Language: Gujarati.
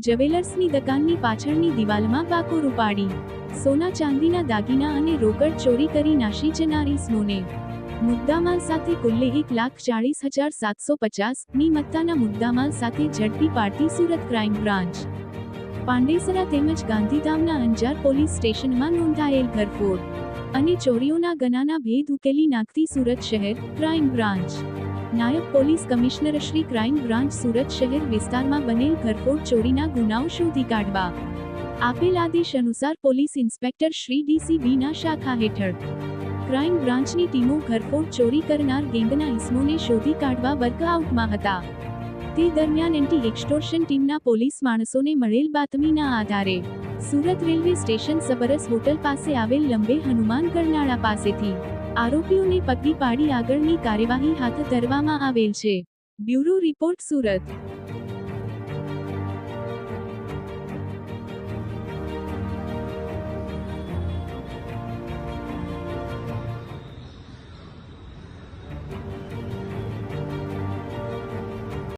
જ્વેલર્સની દુકાનની પાછળની દિવાલમાં પાકોર ઉપાડી સોના ચાંદીના દાગીના અને રોકડ ચોરી કરી નાસી જનાર ઇસમોને મુદ્દામાલ સાથે કુલ્લે 1,40,750 ની મત્તાના મુદ્દામાલ સાથે ઝડપી પાડતી સુરત ક્રાઇમ બ્રાન્ચ પાંડેસરા તેમજ ગાંધીધામના અંજાર પોલીસ સ્ટેશનમાં નોંધાયેલ ઘરફોડ અને ચોરીઓના ગનાના ભેદ ઉકેલી નાખતી સુરત શહેર ક્રાઇમ બ્રાન્ચ નાયબ police commissioner Shri crime branch Surat શહેર વિસ્તારમાં બનેલ ઘરફોડ ચોરીના ગુનાઓ શોધી કાઢવા આપેલ આદેશ અનુસાર પોલીસ ઇન્સ્પેક્ટર શ્રી DCBના શાખા હેઠળ ક્રાઇમ બ્રાન્ચની ટીમો ઘરફોડ ચોરી કરનાર ગેંગના ઇસમોને શોધી કાઢવા વર્કઆઉટમાં હતા. તે દરમિયાન એન્ટી એક્સટોર્શન ટીમના પોલીસ માણસોને મળેલ બાતમીના આધારે Surat railway station Sabras hotel પાસે આવેલ લંબે હનુમાન ગરનાળા પાસેથી આરોપીઓને પકડી પાડી આગળની કાર્યવાહી હાથ ધરવામાં આવેલ છે. Bureau report Surat.